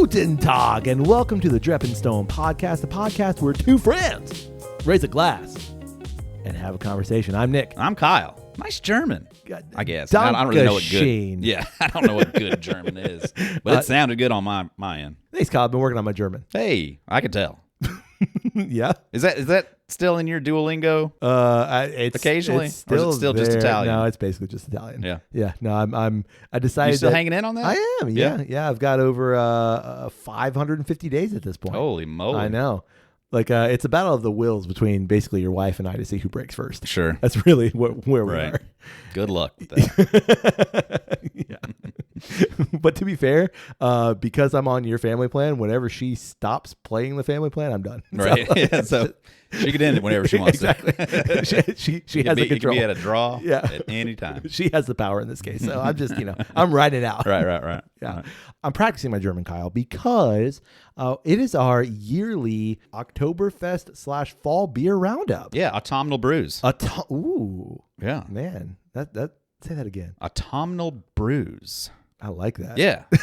Guten Tag, and welcome to the Dreppin' Stone podcast, the podcast where two friends raise a glass and have a conversation. I'm Nick. I'm Kyle. Nice German, I guess. I don't really know what good. Dankeschön. Yeah, I don't know what good German is, but it sounded good on my end. Thanks, Kyle. I've been working on my German. Hey, I could tell. Yeah. Is that still in your Duolingo? It's occasionally, it's or is it still just there. Italian? No, it's basically just Italian. Yeah. Yeah. No, I decided. You still that hanging in on that? I am. Yeah. I've got over 550 days at this point. Holy moly! I know. Like it's a battle of the wills between basically your wife and I to see who breaks first. Sure. That's really where we are. Good luck with that. Yeah. But to be fair, because I'm on your family plan, whenever she stops playing the family plan, I'm done. Right. So, Yeah, so she can end it whenever she wants exactly. to. she has the control. You can be at a draw at any time. She has the power in this case. So I'm just, I'm riding it out. Right. Yeah. Right. I'm practicing my German, Kyle, because it is our yearly Oktoberfest / fall beer roundup. Yeah, Autumnal Brews. Ooh. Yeah. Man, that say that again. Autumnal Brews. I like that. Yeah. I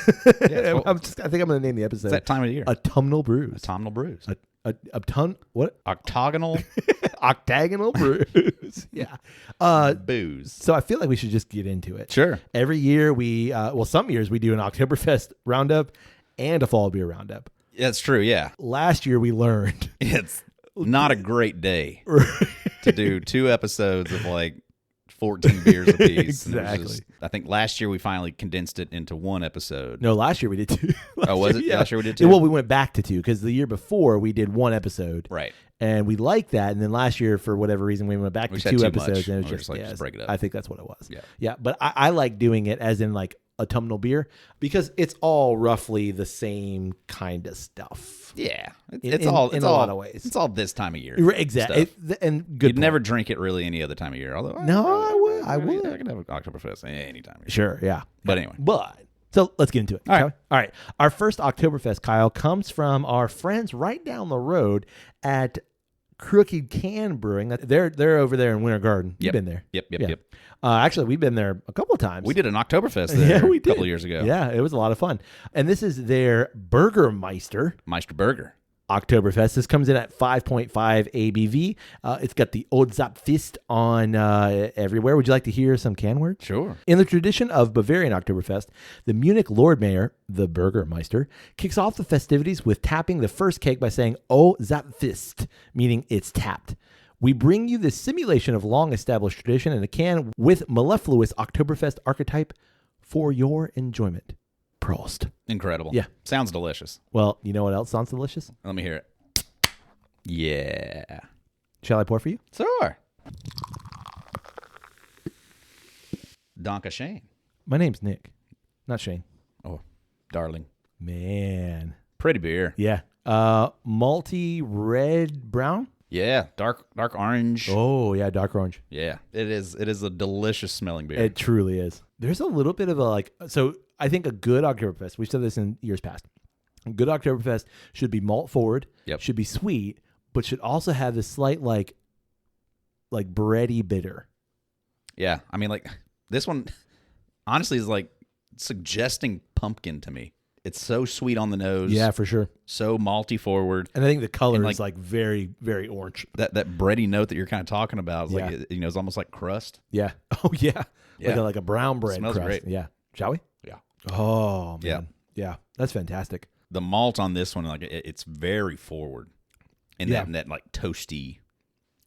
think I'm going to name the episode. It's that time of year. Autumnal Brews. Autumnal Brews. What? Octagonal Octagonal Brews. Yeah. Booze. So I feel like we should just get into it. Sure. Every year we, some years we do an Oktoberfest roundup and a fall beer roundup. That's true, yeah. Last year we learned. It's not a great day to do 2 episodes of like 14 beers apiece. Exactly. I think last year we finally condensed it into 1 episode. No, last year we did 2. Was it? Yeah. Last year we did 2? Well, we went back to 2 because the year before we did 1 episode. Right. And we liked that. And then last year, for whatever reason, we went back to 2 episodes. And it was just break it up. I think that's what it was. Yeah. Yeah. But I like doing it as in like autumnal beer because it's all roughly the same kind of stuff. Yeah. It's all in a lot of ways. It's all this time of year. Exactly. And good. You'd never drink it really any other time of year. Although I would. I could have an Oktoberfest any time of year. Sure. Yeah. But anyway. So let's get into it. All right. Our first Oktoberfest, Kyle, comes from our friends right down the road at Crooked Can Brewing. They're over there in Winter Garden. You've been there. Yep. Actually, we've been there a couple of times. We did an Oktoberfest there we a couple of years ago. Yeah, it was a lot of fun. And this is their Burgermeister Meister Burger. Oktoberfest. This comes in at 5.5 ABV. It's got the Old Zapfist on everywhere. Would you like to hear some can words? Sure. In the tradition of Bavarian Oktoberfest, the Munich Lord Mayor, the Burgermeister, kicks off the festivities with tapping the first keg by saying, "Oh, Zapfist," meaning it's tapped. We bring you this simulation of long-established tradition in a can with mellifluous Oktoberfest archetype for your enjoyment. Prost. Incredible. Yeah. Sounds delicious. Well, you know what else sounds delicious? Let me hear it. Yeah. Shall I pour for you? Sure. Donka Shane. My name's Nick, not Shane. Oh, darling. Man. Pretty beer. Yeah. Malty red brown? Yeah. Dark orange. Oh, yeah, dark orange. Yeah. It is a delicious smelling beer. It truly is. There's a little bit of so I think a good Oktoberfest, we've said this in years past, a good Oktoberfest should be malt forward, should be sweet, but should also have this slight like bready bitter. Yeah. I mean, like, this one honestly is like suggesting pumpkin to me. It's so sweet on the nose. Yeah, for sure. So malty forward. And I think the color is like very, very orange. That bready note that you're kind of talking about is like, it's almost like crust. Yeah. Oh, yeah. Like a brown bread Smells crust. great. Yeah. Shall we? Yeah. Oh, man. Yeah. That's fantastic. The malt on this one, like, it's very forward in that like toasty.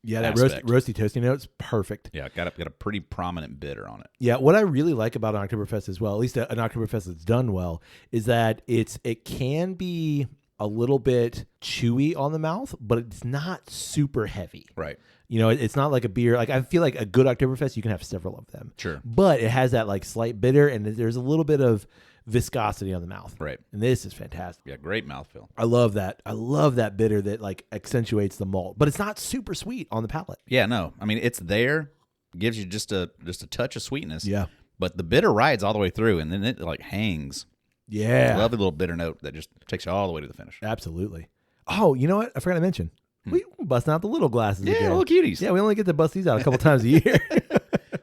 Yeah, that aspect. roasty toasty note's perfect. Yeah, got a pretty prominent bitter on it. Yeah, what I really like about an Oktoberfest as well, at least an Oktoberfest that's done well, is that it can be a little bit chewy on the mouth, but it's not super heavy. Right. It's not like a beer. Like, I feel like a good Oktoberfest, you can have several of them. Sure. But it has that like slight bitter, and there's a little bit of viscosity on the mouth. Right. And this is fantastic. Yeah, great mouthfeel. I love that. I love that bitter that like accentuates the malt, but it's not super sweet on the palate. Yeah, no. I mean, it's there, gives you just a touch of sweetness. Yeah. But the bitter rides all the way through, and then it like hangs. Yeah. Lovely little bitter note that just takes you all the way to the finish. Absolutely. Oh, you know what? I forgot to mention. We busting out the little glasses again. Yeah, little cuties. Yeah, we only get to bust these out a couple times a year.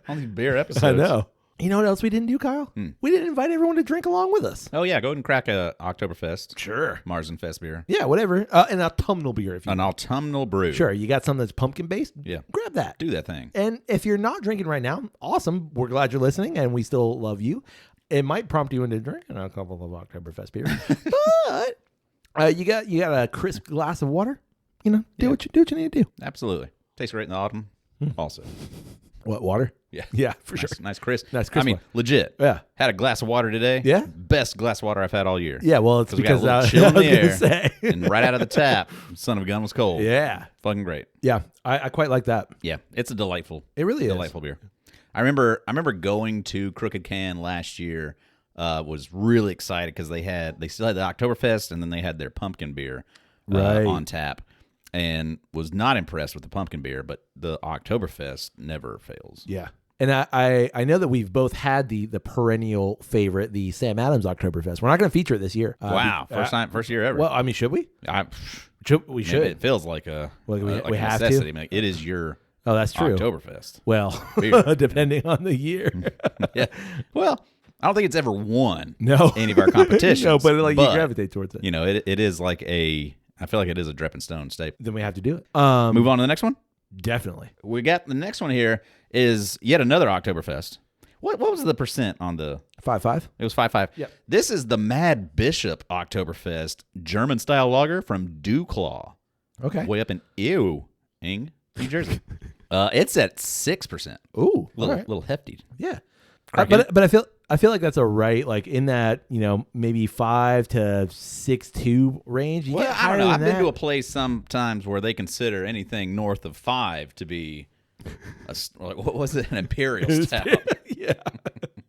Only beer episodes. I know. You know what else we didn't do, Kyle? We didn't invite everyone to drink along with us. Oh, yeah. Go ahead and crack a Oktoberfest. Sure. Marzenfest beer. Yeah, whatever. An autumnal beer, if you An autumnal brew. Sure, you got something that's pumpkin-based? Yeah. Grab that. Do that thing. And if you're not drinking right now, awesome. We're glad you're listening, and we still love you. It might prompt you into drinking a couple of Oktoberfest beers. But you got a crisp glass of water. You know, do what you need to do. Absolutely. Tastes great in the autumn also. What, water? Yeah. Yeah, for sure. Nice crisp. Nice crisp I mean, one. legit. Yeah. Had a glass of water today. Yeah? Best glass of water I've had all year. Yeah, well, it's We got a because little chill in I was the going to air. say. And right out of the tap, son of a gun was cold. Yeah. Fucking great. Yeah, I quite like that. Yeah. It's a delightful. It really is. Delightful beer. I remember going to Crooked Can last year. Was really excited because they still had the Oktoberfest and then they had their pumpkin beer on tap, and was not impressed with the pumpkin beer, but the Oktoberfest never fails. Yeah. And I know that we've both had the perennial favorite, the Sam Adams Oktoberfest. We're not going to feature it this year. Wow, first year ever. Well, I mean, should we? We should. It feels like a we a have necessity. to? I mean, it is your Oh, that's true. Oktoberfest. Well, depending on the year. Yeah. Well, I don't think it's ever won No. any of our competitions. No, but you gravitate towards it. You know, it is like I feel like it is a Dreppin' Stone staple. Then we have to do it. Move on to the next one. Definitely. We got the next one here is yet another Oktoberfest. What was the percent on the 5.5? It was 5.5. Yep. This is the Mad Bishop Oktoberfest German style lager from Dew Claw. Okay. Way up in New Jersey. It's at 6%. Ooh, Little hefty. Yeah. Cracking. But I feel like that's a right, like in that, maybe 5 to 6.2 range. You Well, get I higher don't know. than I've been that. to a place sometimes where they consider anything north of 5 to be what was it? An imperial stout. Yeah.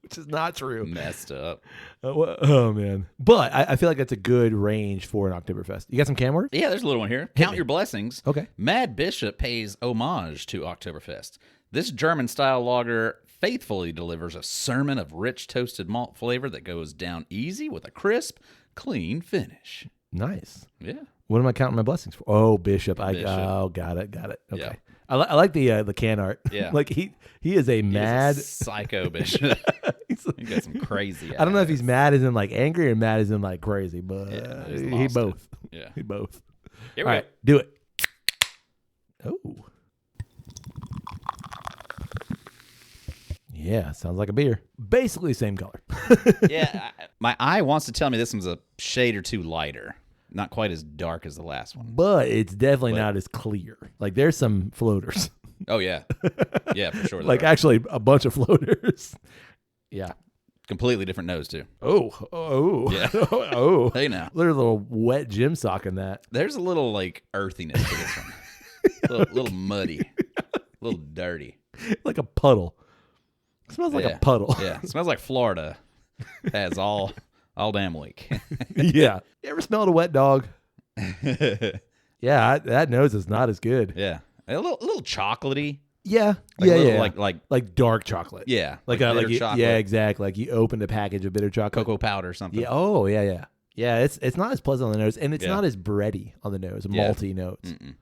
Which is not true. Messed up. Oh, man. But I feel like that's a good range for an Oktoberfest. You got some can words? Yeah, there's a little one here. Count your blessings. Okay. Mad Bishop pays homage to Oktoberfest. This German-style lager faithfully delivers a sermon of rich toasted malt flavor that goes down easy with a crisp, clean finish. Nice. Yeah. What am I counting my blessings for? Oh, Bishop. Bishop. Oh, got it. Okay. Yeah. I like the can art. Yeah. Like he is a mad psycho Bishop. He got some crazy. I don't know if he's mad as in like angry or mad as in like crazy, but he's he lost both. it. Yeah. He both. Here All we right, go. do it. Oh. Yeah, sounds like a beer. Basically same color. Yeah, my eye wants to tell me this one's a shade or two lighter. Not quite as dark as the last one. But it's definitely not as clear. Like there's some floaters. Oh, yeah. Yeah, for sure. Like there are. actually a bunch of floaters. Yeah. Completely different nose, too. Oh. Yeah. Oh. Hey, now. There's a little wet gym sock in that. There's a little, like, earthiness to this one. little muddy. A little dirty. Like a puddle. It smells like a puddle. Yeah. It smells like Florida has all damn week. Yeah. You ever smelled a wet dog? Yeah, that nose is not as good. Yeah. A little chocolatey. Yeah. Like a little, yeah. Like dark chocolate. Yeah. Like bitter chocolate. yeah, exactly. Like you opened a package of bitter chocolate. Cocoa powder or something. Yeah. Oh, yeah. Yeah, it's not as pleasant on the nose, and it's not as bready on the nose, malty notes. Mm-mm.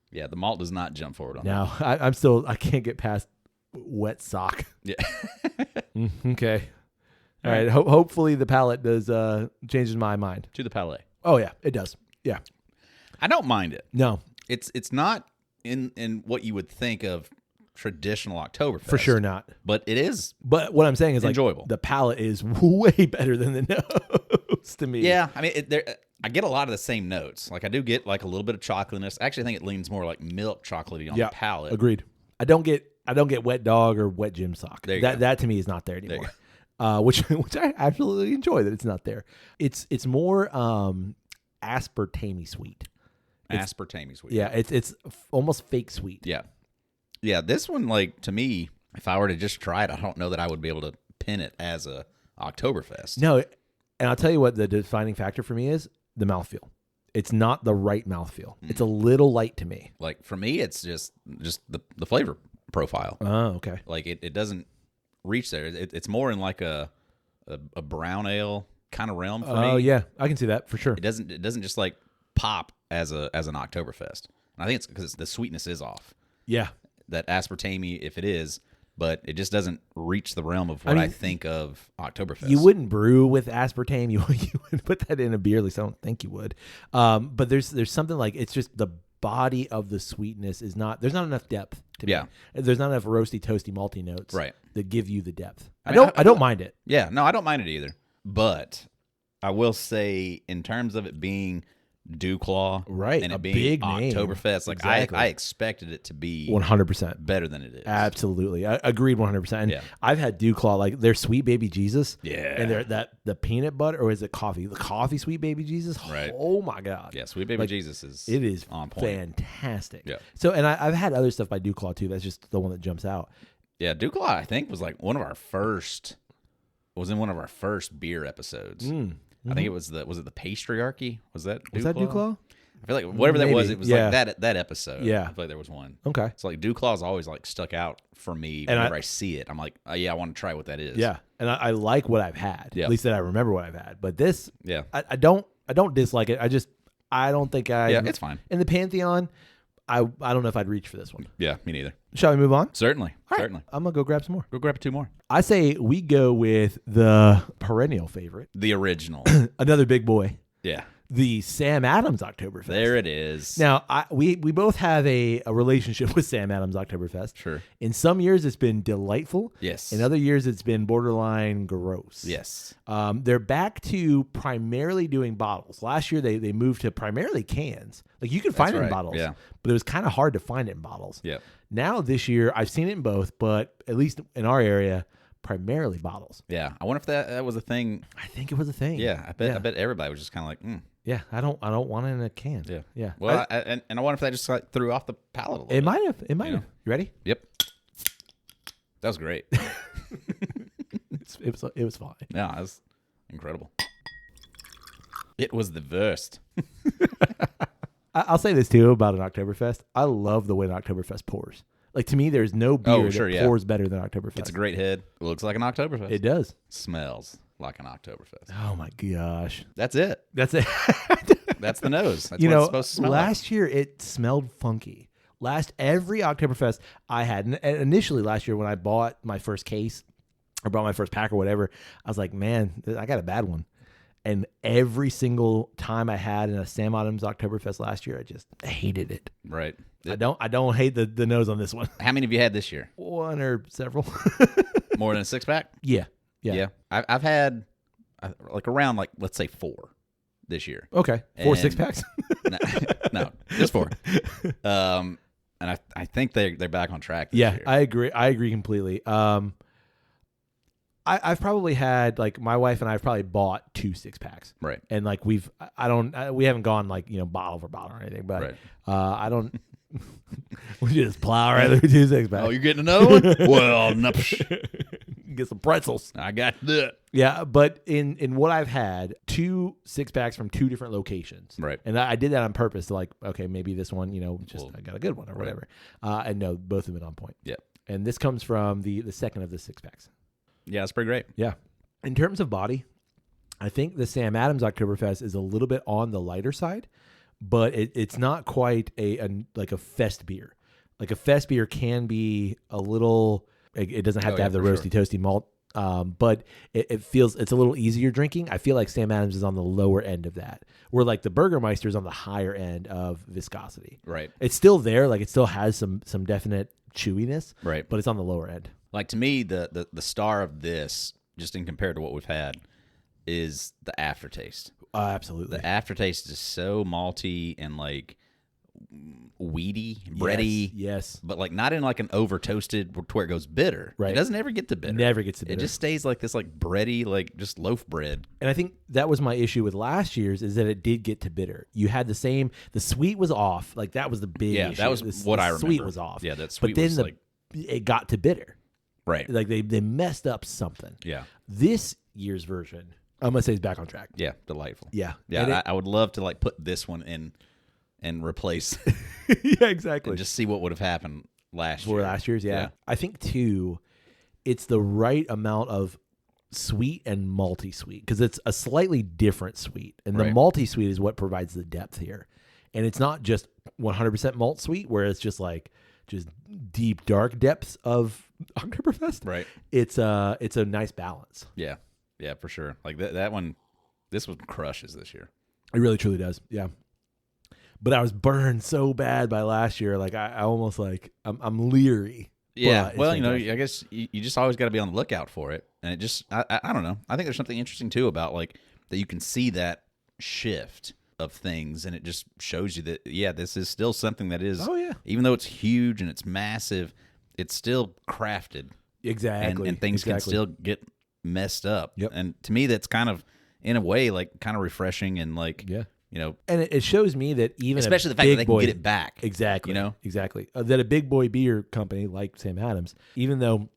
Yeah, the malt does not jump forward on No, I can't get past wet sock. that. Yeah. Okay. All right. Hopefully the palate does changes my mind. To the palate. Oh yeah, it does. Yeah. I don't mind it. No, It's not in what you would think of traditional Oktoberfest. for sure not. But it is. But what I'm saying is enjoyable. Like the palate is way better than the nose to me. Yeah, I mean, I get a lot of the same notes. Like I do get like a little bit of chocolateness. Actually, I think it leans more like milk chocolatey on the palate. Agreed. I don't get wet dog or wet gym sock. There you go. That to me is not there anymore. Which I absolutely enjoy that it's not there. It's more aspartame sweet. Aspartame sweet. Yeah, it's almost fake sweet. Yeah. Yeah, this one, like, to me, if I were to just try it, I don't know that I would be able to pin it as a Oktoberfest. No, and I'll tell you what the defining factor for me is the mouthfeel. It's not the right mouthfeel. It's a little light to me. Like, for me, it's just the flavor profile. Oh, okay. Like, it doesn't reach there. It's more in like a brown ale kind of realm for me. Oh, yeah. I can see that for sure. It doesn't just, like, pop as an Oktoberfest. And I think it's because the sweetness is off. Yeah. That aspartame, if it is, but it just doesn't reach the realm of what I think of Oktoberfest. You wouldn't brew with aspartame. You wouldn't put that in a beer. At least I don't think you would. But there's something like, it's just the body of the sweetness is not, there's not enough depth to me. There's not enough roasty, toasty, malty notes that give you the depth. I don't mind it. Yeah, no, I don't mind it either. But I will say, in terms of it being Dew Claw, and it being big Oktoberfest, like I expected it to be 100% better than it is. Absolutely, I agreed 100%. And I've had Dew Claw, like their Sweet Baby Jesus, and the peanut butter, or is it coffee? The coffee Sweet Baby Jesus, oh my god, Sweet Baby Jesus is on point. Fantastic. Yeah. So, and I've had other stuff by Dew Claw too. That's just the one that jumps out. Yeah, Dew Claw, I think, was like one of our first. Was in one of our first beer episodes. I think it was the Patriarchy? Was that Dew Claw? I feel like whatever that was, it was like that episode. Yeah. I feel like there was one. Okay. It's like Dew Claw's always like stuck out for me whenever I see it. I'm like, oh, yeah, I want to try what that is. Yeah. And I like what I've had. Yeah. At least that I remember what I've had. But this, I don't dislike it. I don't think it's fine. In the Pantheon, I don't know if I'd reach for this one. Yeah, me neither. Shall we move on? Certainly. All right. Certainly. I'm going to go grab some more. Go grab 2 more. I say we go with the perennial favorite. The original. Another big boy. Yeah. The Sam Adams Oktoberfest. There it is. Now, we both have a relationship with Sam Adams Oktoberfest. Sure. In some years, it's been delightful. Yes. In other years, it's been borderline gross. Yes. They're back to primarily doing bottles. Last year, they moved to primarily cans. Like, you could find it in bottles. Yeah. But it was kind of hard to find it in bottles. Yeah. Now, this year, I've seen it in both, but at least in our area, primarily bottles. Yeah. I wonder if that was a thing. I think it was a thing. Yeah. I bet everybody was just kind of like, Yeah, I don't want it in a can. Yeah. Yeah. Well, I wonder if that just like threw off the palate a little It might have. It might have. You ready? Yep. That was great. It was fine. Yeah, that was incredible. It was the worst. I'll say this too about an Oktoberfest. I love the way an Oktoberfest pours. Like, to me, there's no beer that pours better than Oktoberfest. It's a great head. It looks like an Oktoberfest. It does. Smells like an Oktoberfest. Oh my gosh. That's it. That's it. That's the nose. That's what it's supposed to smell last year it smelled funky. Every Oktoberfest I had, and initially last year when I bought my first case or bought my first pack or whatever, I was like, man, I got a bad one. And every single time I had in a Sam Adams Oktoberfest last year, I just hated it. Right. I don't hate the nose on this one. How many have you had this year? One or several. More than a 6-pack? Yeah. I've had like around let's say 4 this year. Okay. 4 6-packs? No, just 4. And I think they're back on track this year. I agree completely. I've probably had, like, my wife and I have probably bought 2 6-packs. Right. And like we haven't gone like, bottle for bottle or anything, but I don't we just plow right through 2 6-packs. Oh, you're getting another one? Well, get some pretzels. I got that. Yeah, but in what I've had, 2 6-packs from 2 different locations. Right. And I did that on purpose to, like, okay, maybe this one, I got a good one or whatever. And no, both have been on point. Yeah. And this comes from the second of the 6-packs. Yeah, it's pretty great. Yeah. In terms of body, I think the Sam Adams Oktoberfest is a little bit on the lighter side, but it's not quite like a fest beer. Like, a fest beer can be a little, it doesn't have to have the roasty toasty malt, but it feels, it's a little easier drinking. I feel like Sam Adams is on the lower end of that, where like the Burgermeister is on the higher end of viscosity. Right. It's still there. Like, it still has some definite chewiness. Right. But it's on the lower end. Like, to me, the star of this, just in compared to what we've had, is the aftertaste. Absolutely. The aftertaste is so malty and like weedy, bready. Yes. But like not in like an over toasted to where it goes bitter. Right. It doesn't ever get to bitter. Never gets to bitter. It just stays like this, like bready, like just loaf bread. And I think that was my issue with last year's, is that it did get to bitter. You had the sweet was off. Like, that was the big issue. That was what I remember. The sweet was off. Yeah, that sweet but then was it got to bitter. Right. Like, they messed up something. Yeah. This year's version, I'm going to say, is back on track. Yeah, delightful. Yeah. Yeah, I would love to like put this one in and replace. Yeah, exactly. And just see what would have happened last year. For last year's, yeah. I think, too, it's the right amount of sweet and malty sweet, because it's a slightly different sweet. And the malty sweet is what provides the depth here. And it's not just 100% malt sweet, where it's just just deep, dark depths of Oktoberfest. Right. It's a nice balance. Yeah. Yeah, for sure. Like that one, this one crushes this year. It really, truly does. Yeah. But I was burned so bad by last year. Like I almost like, I'm leery. Yeah. Well, I guess you just always got to be on the lookout for it. And it just, I don't know. I think there's something interesting too about like that you can see that shift of things, and it just shows you that this is still something that is even though it's huge and it's massive, it's still crafted exactly, and things can still get messed up. Yep. And to me that's kind of in a way like kind of refreshing and like and it shows me that even especially the fact that they can get it back exactly that a big boy beer company like Sam Adams, even though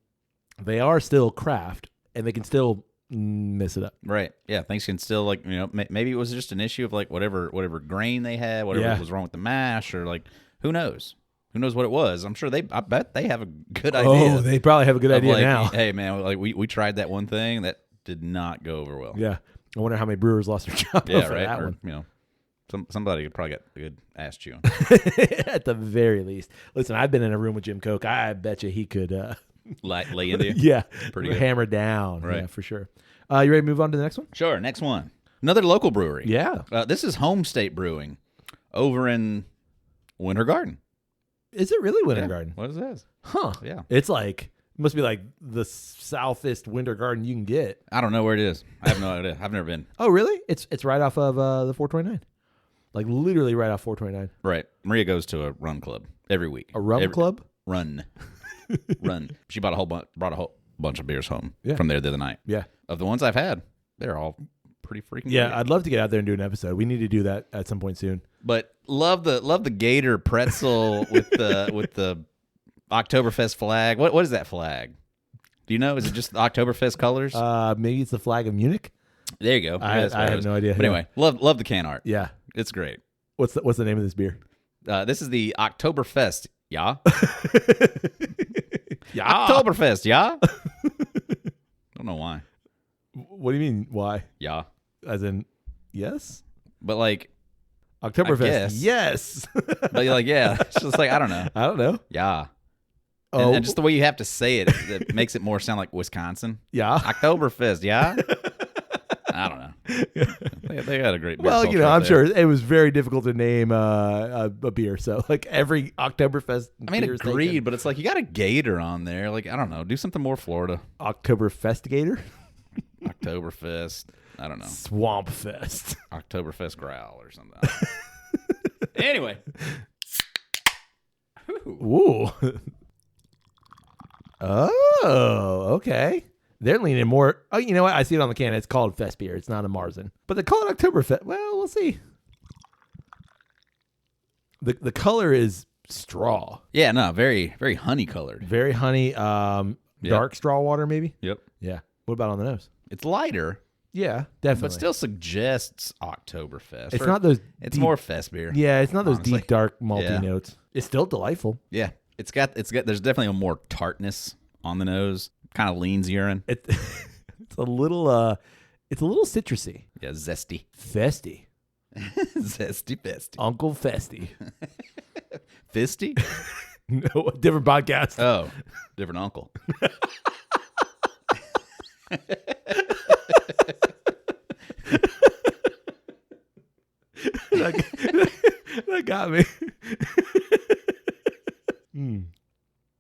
they are still craft and they can still mess it up. Right. Yeah. Things can still like, maybe it was just an issue of like whatever grain they had, whatever was wrong with the mash, or like, who knows? Who knows what it was? I'm sure I bet they have a good idea. Oh, they probably have a good idea now. Hey man, like we tried that one thing that did not go over well. Yeah. I wonder how many brewers lost their job yeah, for right. that Or, one. Somebody probably got a good ass chewing. At the very least. Listen, I've been in a room with Jim Koch. I bet you he could lay into you. Yeah. Pretty good. Hammer down. Right. Yeah, for sure. You ready to move on to the next one? Sure. Next one. Another local brewery. Yeah. This is Home State Brewing over in Winter Garden. Is it really Winter Garden? What is this? Huh. Yeah. It's like, must be like the southest Winter Garden you can get. I don't know where it is. I have no idea. I've never been. Oh, really? It's right off of the 429. Like literally right off 429. Right. Maria goes to a run club every week. A rum club? Run. She brought a whole bunch of beers home from there the other night. Yeah. Of the ones I've had, they're all pretty freaking Yeah, great. I'd love to get out there and do an episode. We need to do that at some point soon. But love the Gator pretzel with the Oktoberfest flag. What is that flag? Do you know? Is it just the Oktoberfest colors? Maybe it's the flag of Munich. There you go. I have no idea. But anyway, love the can art. Yeah. It's great. What's the name of this beer? This is the Oktoberfest. Yeah. Yeah. Oktoberfest. Yeah. Don't know why. What do you mean? Why? Yeah. As in, yes. But like Oktoberfest. Yes. But you're like, yeah. It's just like I don't know. I don't know. Yeah. Oh. And just the way you have to say it, it makes it more sound like Wisconsin. Yeah. Oktoberfest. Yeah. I don't know. They got a great beer. Well, I'm sure it was very difficult to name a beer. So, like every Oktoberfest. I mean, agreed, but it's like you got a gator on there. Like I don't know, do something more Florida. Oktoberfest gator. Oktoberfest. I don't know. Swamp Fest. Oktoberfest growl or something. Anyway. Ooh. Oh, okay. They're leaning more. Oh, you know what? I see it on the can. It's called Fest beer. It's not a Marzen. But they call it Oktoberfest. Well, we'll see. The color is straw. Yeah, no, very, very honey colored. Very honey. Dark straw water, maybe? Yep. Yeah. What about on the nose? It's lighter. Yeah, definitely. But still suggests Oktoberfest. It's not those. It's more fest beer. Yeah, it's not those honestly. deep, dark, malty notes. It's still delightful. Yeah. It's got. There's definitely a more tartness on the nose. Kind of leans urine. It's a little citrusy. Yeah, zesty. Festy. Zesty festy. Uncle Festy. Fisty? No, different podcast. Oh, different uncle. That got me.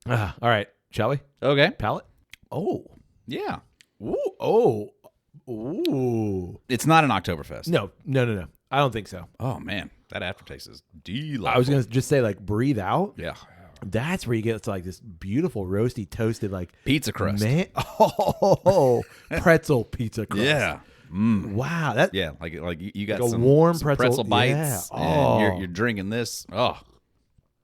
All right, shall we? Okay. Palate? Oh. Yeah. Ooh. Oh. Ooh. It's not an Oktoberfest. No. I don't think so. Oh, man. That aftertaste is delightful. I was going to just say, like, breathe out. Yeah. That's where you get to, like, this beautiful, roasty, toasted, like... Pizza crust. Man. Oh. Pretzel pizza crust. Yeah. Mm. Wow. That. Yeah. Like you got like a some warm some pretzel bites. Yeah. And Oh. you're drinking this. Oh,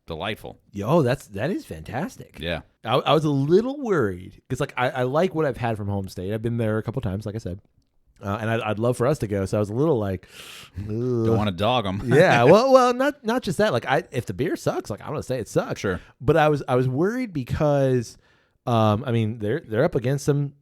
delightful. Yo, that is fantastic. Yeah. I was a little worried because like I like what I've had from Home State. I've been there a couple times, like I said, and I'd love for us to go. So I was a little like, don't want to dog them. Yeah, well, not just that. Like if the beer sucks, like I'm gonna say it sucks. Sure. But I was worried because, I mean they're up against some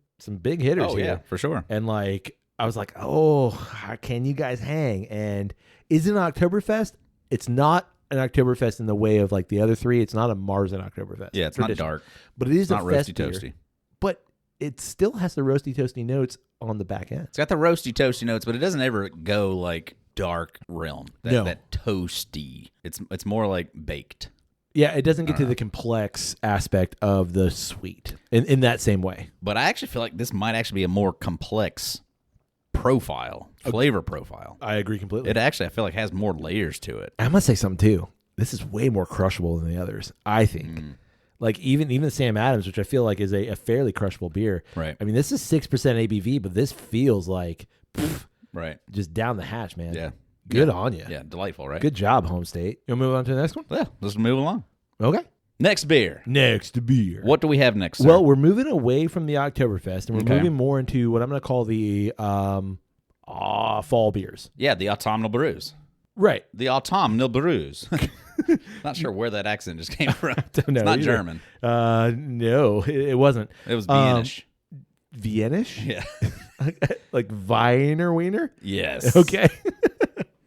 big hitters here. Yeah, for sure. And like I was like, oh, can you guys hang? And is it an Oktoberfest? It's not an Oktoberfest in the way of like the other three. It's not a Marzen Oktoberfest. Yeah, it's not dark, but it is not a roasty fest beer, toasty. but it still has the roasty toasty notes on the back end. It's got the roasty toasty notes, but it doesn't ever go like dark realm. That toasty. It's more like baked. Yeah, it doesn't get to the complex aspect of the sweet in that same way. But I actually feel like this might actually be a more complex flavor profile. I agree completely. It actually, I feel like, has more layers to it. I'm gonna say something too. This is way more crushable than the others, I think. Like even the Sam Adams, which I feel like is a fairly crushable beer. Right. I mean, this is 6% ABV, but this feels like right, just down the hatch, man. Yeah. Good on you. Yeah, delightful, right? Good job, Home State. You want to move on to the next one? Yeah, let's move along. Okay. Next beer. Next beer. What do we have next, sir? Well, we're moving away from the Oktoberfest, and we're Okay. moving more into what I'm going to call the fall beers. Yeah, the Autumnal Brews. Right. The Autumnal Brews. Not sure where that accent just came from. Don't know It's not either. German. No, it wasn't. It was Viennese. Viennese? Yeah. Like Wiener Wiener? Yes. Okay.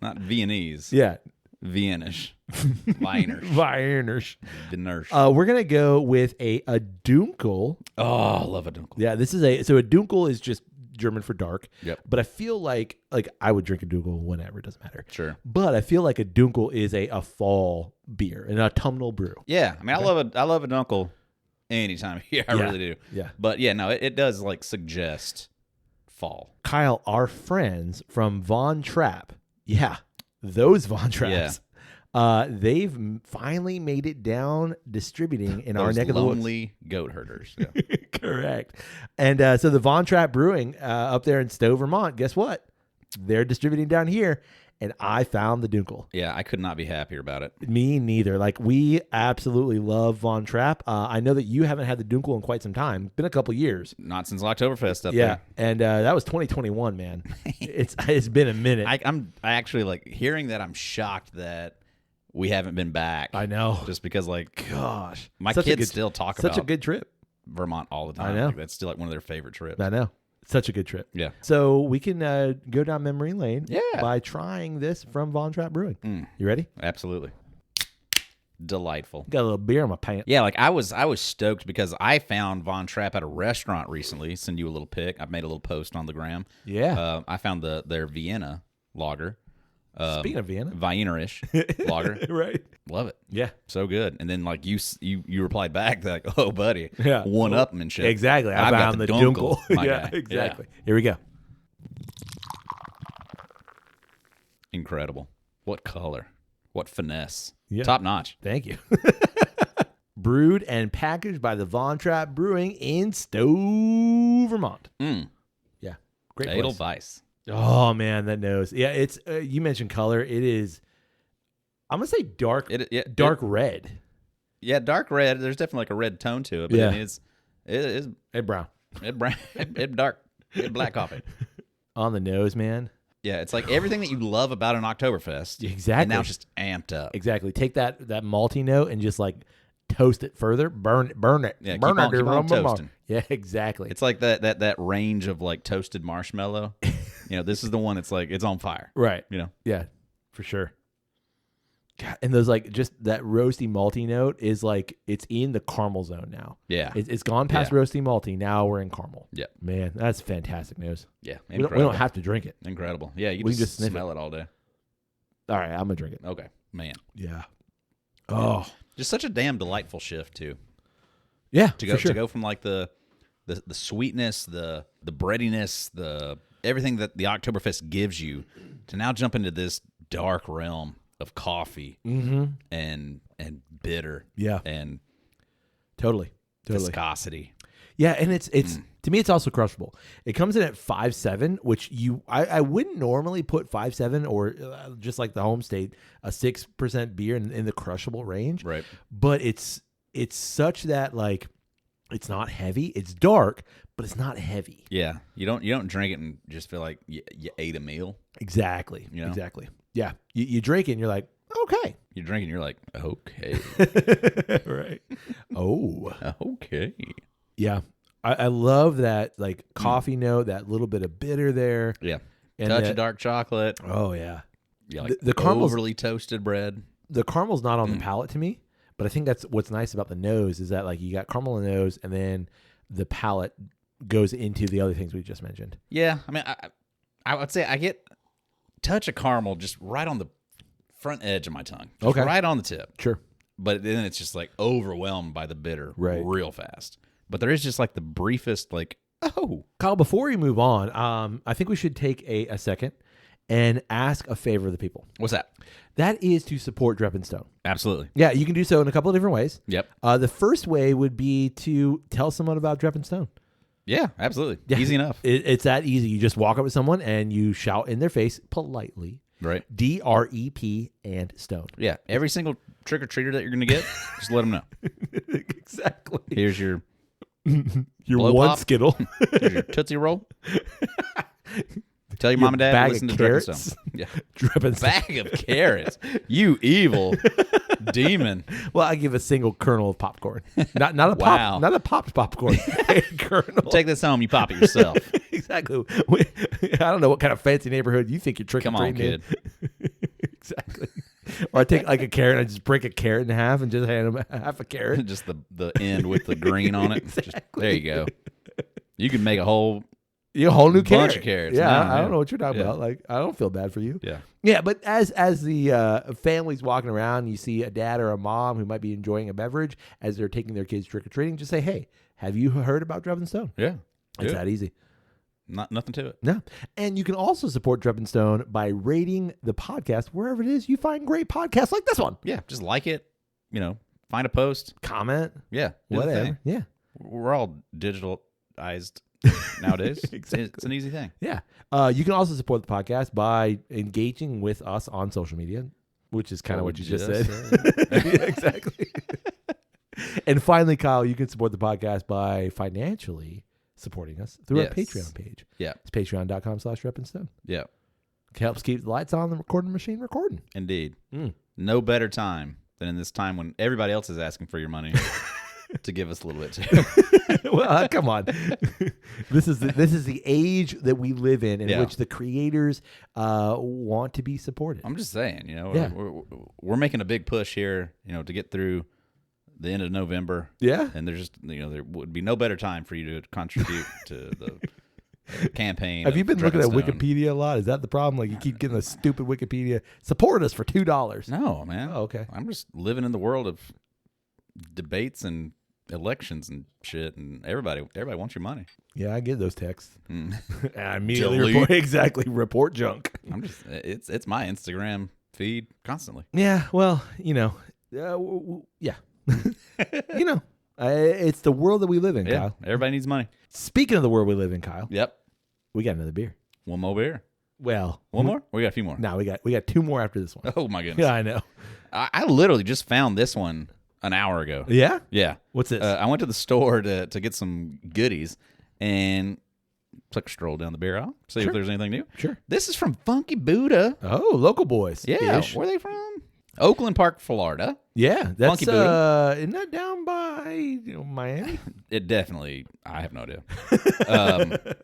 Not Viennese. Yeah. Viennese. Weiners. Wieners. Viennese. We're going to go with a Dunkel. Oh, I love a Dunkel. Yeah, this is a Dunkel is just German for dark. Yep. But I feel like I would drink a Dunkel whenever, it doesn't matter. Sure. But I feel like a Dunkel is a fall beer, an autumnal brew. Yeah. I mean, I love a Dunkel anytime of year. I really do. Yeah. But yeah, no, it does like suggest fall. Kyle, our friends from Von Trapp. Yeah. Those Von Trapps. They've finally made it down distributing in our neck of the woods. Lonely goat herders. Yeah. Correct. And so the Von Trapp Brewing up there in Stowe, Vermont, guess what? They're distributing down here, and I found the Dunkel. Yeah, I could not be happier about it. Me neither. Like, we absolutely love Von Trapp. I know that you haven't had the Dunkel in quite some time. Been a couple years. Not since Oktoberfest up Yeah, there. and that was 2021, man. It's been a minute. I actually like hearing that. I'm shocked that we haven't been back. I know. Just because, like, Gosh, my such a kids good- still talk such about a good trip. Vermont all the time. I know. Like, that's still like one of their favorite trips. I know. Such a good trip. Yeah. So we can go down memory lane Yeah. by trying this from Von Trapp Brewing. You ready? Absolutely. Delightful. Got a little beer in my pants. Yeah, like I was stoked because I found Von Trapp at a restaurant recently. Send you a little pic. I've made a little post on the gram. Yeah. I found their Vienna lager. Speaking of Vienna. Wiener-ish lager. Right. Love it. Yeah. So good. And then like you replied back like, "Oh, buddy, Yeah. one-upmanship." Exactly. I I've got found the the Dunkel, Dunkel. my Yeah, guy. exactly. Yeah. Here we go. Incredible. What color? What finesse? Yeah. Top notch. Thank you. Brewed and packaged by the Von Trapp Brewing in Stowe, Vermont. Yeah. Great place. Edelweiss. Oh, man, that nose. Yeah, it's you mentioned color. It is, I'm going to say dark red. Yeah, dark red. There's definitely like a red tone to it, but Yeah. it is Hey, brown. brown, it dark, it black coffee. On the nose, man. Yeah, it's like everything that you love about an Oktoberfest. Exactly. And now it's just amped up. Exactly. Take that malty note and just like toast it further. Burn it. Yeah, burn keep on toasting. Yeah, exactly. It's like that range of like toasted marshmallow. This is the one that's like it's on fire. Right. You know. Yeah, for sure. God, and those like just that roasty malty note is like it's in the caramel zone now. Yeah. It's gone past roasty malty. Now we're in caramel. Yeah. Man, that's fantastic news. Yeah. We don't have to drink it. Incredible. Yeah, you We can just sniff smell it all day. All right, I'm gonna drink it. Okay, man. Yeah. Oh, Just such a damn delightful shift too. yeah. To go from like the sweetness, the breadiness, the everything that the Oktoberfest gives you, to now jump into this dark realm of coffee and bitter, and Totally. viscosity. Yeah, and it's to me it's also crushable. It comes in at 5.7, which I wouldn't normally put 5.7 or just like the home state a 6% beer in the crushable range. Right. But it's such that like it's not heavy. It's dark, but it's not heavy. Yeah, you don't drink it and just feel like you ate a meal. Exactly. You know? Exactly. Yeah. You drink it and you're like, okay. You drink and you're like, okay, Right. Oh. okay. Yeah. I love that like coffee note, that little bit of bitter there. Yeah, And touch that- of dark chocolate. Oh yeah. Yeah, like the caramel's- overly toasted bread. The caramel's not on the palate to me, but I think that's what's nice about the nose is that like you got caramel in the nose and then the palate goes into the other things we just mentioned. Yeah, I mean, I would say I get touch of caramel just right on the front edge of my tongue. Just right on the tip. Sure. But then it's just like overwhelmed by the bitter real fast. But there is just like the briefest like, oh. Kyle, before we move on, I think we should take a second and ask a favor of the people. What's that? That is to support Drep and Stone. Absolutely. Yeah, you can do so in a couple of different ways. Yep. The first way would be to tell someone about Drep and Stone. Yeah, absolutely. Yeah. Easy enough. It's that easy. You just walk up to someone and you shout in their face politely. Right. DREP and Stone. Yeah. Every single trick-or-treater that you're going to get, just let them know. Exactly. Here's your one pop. Skittle. Here's your Tootsie Roll. Tell your mom and dad to listen to Drep and Stone. Yeah. Drep and Stone. Bag of carrots. You evil demon. Well, I give a single kernel of popcorn. Not a wow. not a popped popcorn. A kernel. Take this home. You pop it yourself. Exactly. I don't know what kind of fancy neighborhood you think you're tricking. Come on, kid. Exactly. Or I take like a carrot and I just break a carrot in half and just hand them half a carrot. Just the end with the green on it. Exactly. Just, there you go. You can make a whole new bunch of carrots. Yeah, I don't know what you're talking about. Like, I don't feel bad for you. Yeah. Yeah, but as the family's walking around, you see a dad or a mom who might be enjoying a beverage as they're taking their kids trick-or-treating, just say, hey, have you heard about Drep and Stone? Yeah. It's that easy. Nothing to it. No. And you can also support Drep and Stone by rating the podcast wherever it is you find great podcasts like this one. Yeah, just like it, find a post. Comment. Yeah. Whatever. Yeah. We're all digitalized nowadays. Exactly. It's an easy thing. Yeah. You can also support the podcast by engaging with us on social media, which is kind of what you just said. Yeah, exactly. And finally, Kyle, you can support the podcast by financially supporting us through our Patreon page. Yeah. It's patreon.com/drepandstone. Yeah. It helps keep the lights on the recording machine recording. Indeed. No better time than in this time when everybody else is asking for your money to give us a little bit too. Well, come on. This is the age that we live in which the creators want to be supported. I'm just saying, we're making a big push here, to get through the end of November. Yeah. And there's just, there would be no better time for you to contribute to the campaign. Have you been looking at Wikipedia a lot? Is that the problem? Like you keep getting a stupid Wikipedia. Support us for $2. No, man. Oh, okay. I'm just living in the world of debates and elections and shit, and everybody wants your money. Yeah, I get those texts. I immediately report junk. I'm just it's my Instagram feed constantly. Yeah, well, yeah. It's the world that we live in, Kyle. Everybody needs money. Speaking of the world we live in, Kyle. Yep. We got another beer. One more beer. Well, one more? We got a few more. No, we got two more after this one. Oh my goodness. Yeah, I know. I literally just found this one an hour ago. Yeah? Yeah. What's this? I went to the store to get some goodies and took a stroll down the beer aisle, see if there's anything new. Sure. This is from Funky Buddha. Oh, local boys. Yeah. Ish. Where are they from? Oakland Park, Florida. Yeah. That's Funky Buddha. Isn't that down by Miami? It definitely, I have no idea.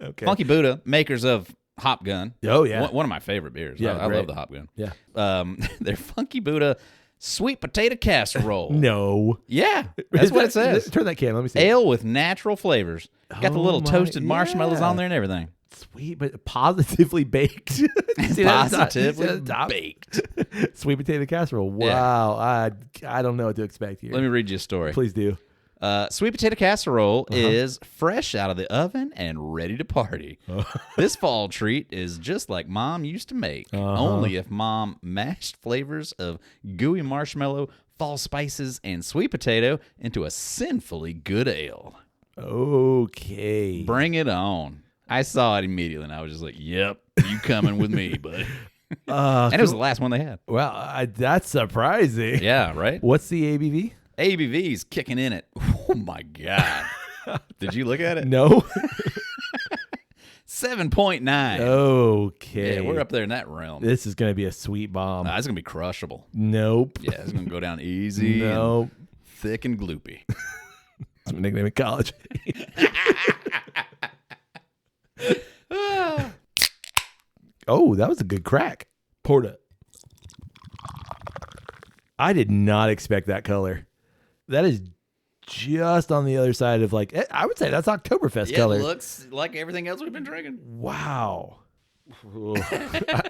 Okay. Funky Buddha, makers of Hop Gun. Oh, yeah. One of my favorite beers. Yeah, I love the Hop Gun. Yeah. They're Funky Buddha sweet potato casserole. No. Yeah. That's what it says. Turn that can. Let me see. Ale with natural flavors. Got the little toasted marshmallows on there and everything. Sweet, but positively baked. Positively baked. Sweet potato casserole. Wow. Yeah. I don't know what to expect here. Let me read you a story. Please do. Sweet potato casserole is fresh out of the oven and ready to party. This fall treat is just like Mom used to make, only if Mom mashed flavors of gooey marshmallow, fall spices, and sweet potato into a sinfully good ale. Okay. Bring it on. I saw it immediately, and I was just like, yep, you coming with me, buddy. And it was the last one they had. Well, that's surprising. Yeah, right? What's the ABV? ABV's kicking in it. Oh, my God. Did you look at it? No. 7.9. Okay. Yeah, we're up there in that realm. This is going to be a sweet bomb. It's going to be crushable. Nope. Yeah, it's going to go down easy. Nope. And thick and gloopy. That's my nickname in college. Oh, that was a good crack. Porta. I did not expect that color. That is just on the other side of like, I would say that's Oktoberfest color. It looks like everything else we've been drinking. Wow. I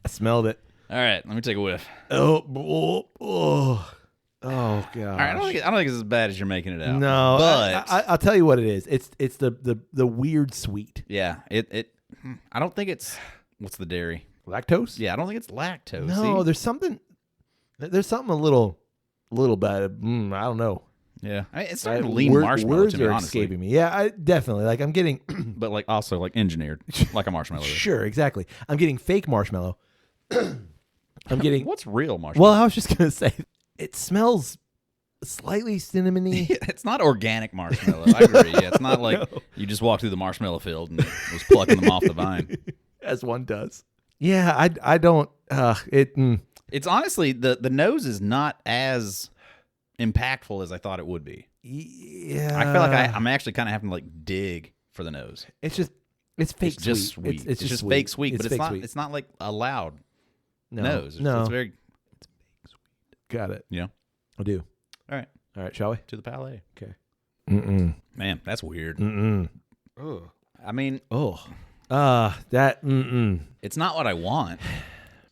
smelled it. All right, let me take a whiff. Oh god. All right, I don't think it's as bad as you're making it out. No, but I'll tell you what it is. It's the weird sweet. Yeah, I don't think it's what's the dairy? Lactose? Yeah, I don't think it's lactose. No, See? there's something a little bad. I don't know. Yeah, it's starting to lean marshmallow words to me, are honestly. escaping me. Yeah, I definitely like. I'm getting, but like also like engineered, like a marshmallow. Sure, exactly. I'm getting fake marshmallow. I'm getting what's real marshmallow? Well, I was just gonna say it smells slightly cinnamony. It's not organic marshmallow. I agree. Yeah, it's not like you just walked through the marshmallow field and was plucking them off the vine, as one does. Yeah, I don't. It's honestly the nose is not as impactful as I thought it would be. Yeah, I feel like I'm actually kind of having to like dig for the nose. It's fake. It's just sweet. It's just fake sweet, but it's not like a loud nose. It's very. It's fake sweet. Got it. Yeah, I do. All right. Shall we? To the palate. Okay. Man, that's weird. Oh. I mean, that. It's not what I want,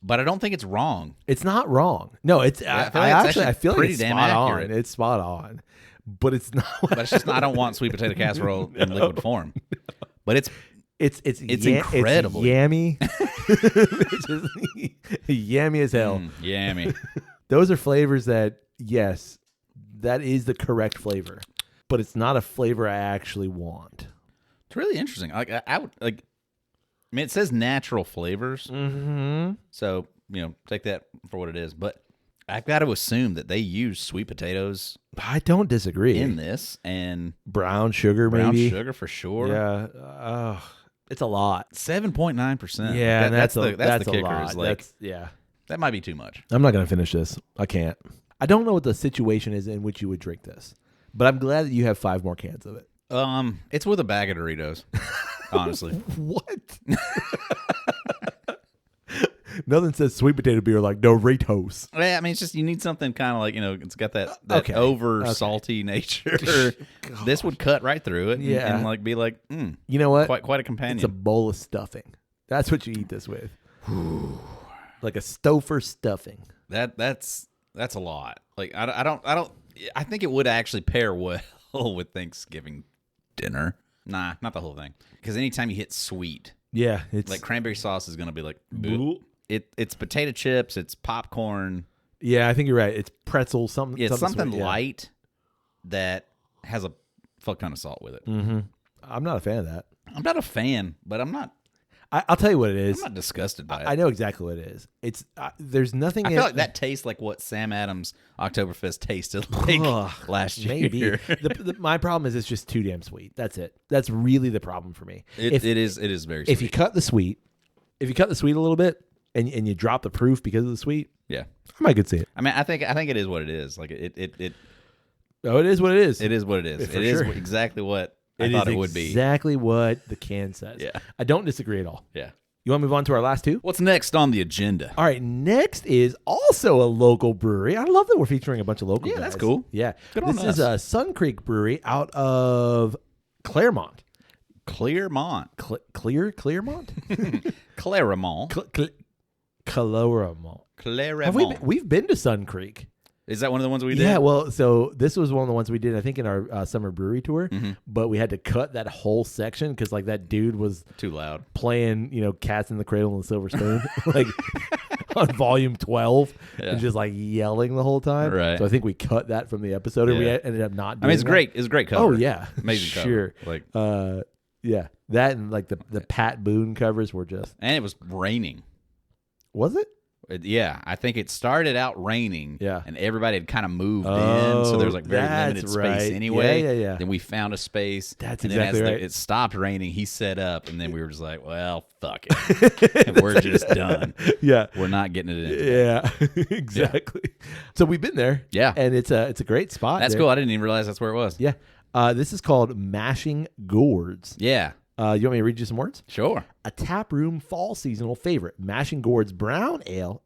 but I don't think it's wrong. It's not wrong. No, it's. I feel like it's damn spot accurate. on. It's spot on, but it's not. But it's just not. I don't want sweet potato casserole in liquid form. But it's incredible. It's yummy. It's just yummy as hell. Yummy. Those are flavors that, yes, that is the correct flavor, but it's not a flavor I actually want. It's really interesting. Like I would like. I mean, it says natural flavors, so take that for what it is. But I've got to assume that they use sweet potatoes. I don't disagree in this, and brown sugar, maybe sugar for sure. Yeah, it's a lot. 7.9%. Yeah, that's the kicker. A lot. Is like, yeah, that might be too much. I'm not gonna finish this. I can't. I don't know what the situation is in which you would drink this, but I'm glad that you have 5 more cans of it. It's with a bag of Doritos. Honestly, what? Nothing says sweet potato beer like Doritos. Yeah, I mean, it's just you need something kind of like it's got that over salty nature. This would cut right through it, and like be like, you know what? Quite a companion. It's a bowl of stuffing. That's what you eat this with, like a Stouffer stuffing. That's a lot. Like I don't. I think it would actually pair well with Thanksgiving dinner. Nah, not the whole thing. Because anytime you hit sweet, it's like cranberry sauce is gonna be like it's potato chips, it's popcorn. Yeah, I think you're right. It's pretzel, something. It's something sweet, light that has a fuck ton of salt with it. I'm not a fan of that. I'm not a fan, but I'm not. I'll tell you what it is. I'm not disgusted by it. I know exactly what it is. It's there's nothing. I feel like that tastes like what Sam Adams Oktoberfest tasted like last year. Maybe. My problem is it's just too damn sweet. That's it. That's really the problem for me. It is very sweet. If you cut the sweet a little bit and you drop the proof because of the sweet, yeah, I might could see it. I mean, I think it is what it is. Like it. Oh, it is what it is. It is what it is. It is exactly what I thought it would be. Exactly what the can says. Yeah. I don't disagree at all. Yeah. You want to move on to our last 2? What's next on the agenda? All right. Next is also a local brewery. I love that we're featuring a bunch of local guys. That's cool. Yeah. Good on us. This is Sun Creek Brewery out of Claremont. Claremont. Claremont? Claremont. Claremont. We've been to Sun Creek. Is that one of the ones we did? Yeah, well, so this was one of the ones we did, I think, in our summer brewery tour. But we had to cut that whole section because, like, that dude was too loud playing, Cats in the Cradle and the Silver Spoon, like on volume 12, and just like yelling the whole time. Right. So I think we cut that from the episode, and we ended up not doing. I mean, it's great. It's a great cover. Oh yeah, amazing cover. Sure. Like, yeah, that and like the Pat Boone covers were just. And it was raining. Was it? Yeah, I think it started out raining. Yeah, and everybody had kind of moved in, so there was like very limited space anyway. Yeah. Then we found a space. That's and exactly then right. It stopped raining. He set up, and then we were just like, "Well, fuck it, and we're just done. Yeah, we're not getting it in." Yeah, exactly. Yeah. So we've been there. Yeah, and it's a great spot. That's cool. I didn't even realize that's where it was. Yeah, this is called Mashing Gourds. Yeah. You want me to read you some words? Sure. A taproom fall seasonal favorite, Mashing Gourd's Brown Ale,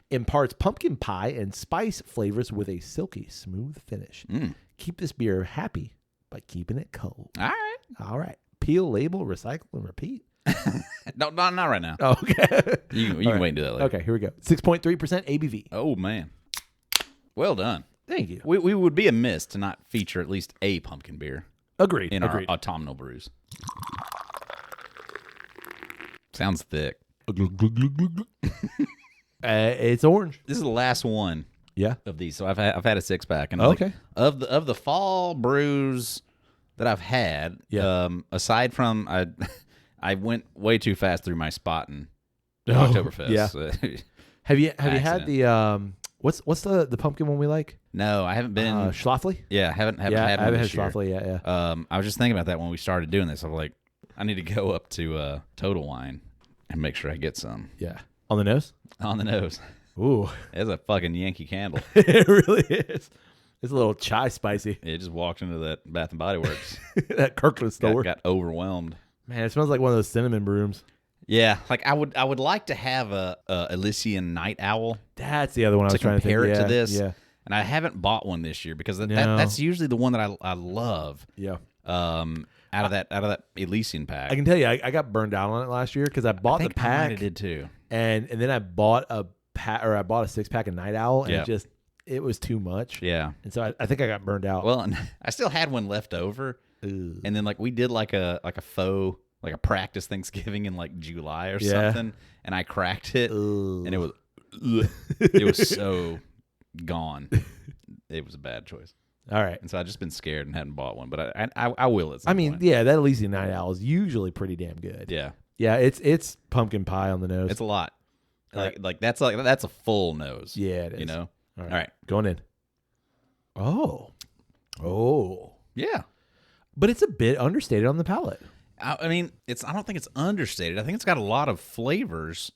imparts pumpkin pie and spice flavors with a silky, smooth finish. Keep this beer happy by keeping it cold. All right. Peel, label, recycle, and repeat. No, not right now. Oh, okay. You can wait and do that later. Okay, here we go. 6.3% ABV. Oh, man. Well done. Thank you. We would be amiss to not feature at least a pumpkin beer Agreed. in our autumnal brews. Sounds thick. It's orange. This is the last one Yeah. of these. So I've had a 6-pack. And Okay. of the fall brews that I've had, aside from I went way too fast through my spotting Oktoberfest. Yeah. Have you had the what's the pumpkin one we like? No, I haven't been. Schlafly? Yeah, I haven't had I one haven't had this year. Schlafly yet. Yeah. I was just thinking about that when we started doing this. I'm like, I need to go up to Total Wine and make sure I get some Yeah. On the nose? on the nose. Ooh. It's a fucking Yankee Candle. It really is. It's a little chai spicy. It just walked into that Bath and Body Works. That Kirkland store. got overwhelmed. Man, it smells like one of those cinnamon brooms. Yeah, like I would like to have a Elysian Night Owl That's the other one I was trying to think. compare it Yeah, to this. Yeah. And I haven't bought one this year because No. that's usually the one that I love. Yeah. Out of that Elysian pack. I can tell you, I got burned out on it last year because I bought I the think I might pack have did too. and then I bought a I bought a 6-pack of Night Owl and Yeah. it was too much. Yeah. And so I think I got burned out. Well, and I still had one left over, Ugh. and then like we did like a faux like a practice Thanksgiving in like July or Yeah. something, and I cracked it, Ugh. and it was so gone. It was a bad choice, All right. and so I've just been scared and hadn't bought one, but I will at some I mean, point. yeah, that Elysian Night Owl is usually pretty damn good. Yeah, Yeah, it's pumpkin pie on the nose. it's a lot. Right. Like that's a full nose. Yeah, it is. You know. All All right. Going in. Oh. Yeah. But it's a bit understated on the palate. I mean, I don't think it's understated. I think it's got a lot of flavors.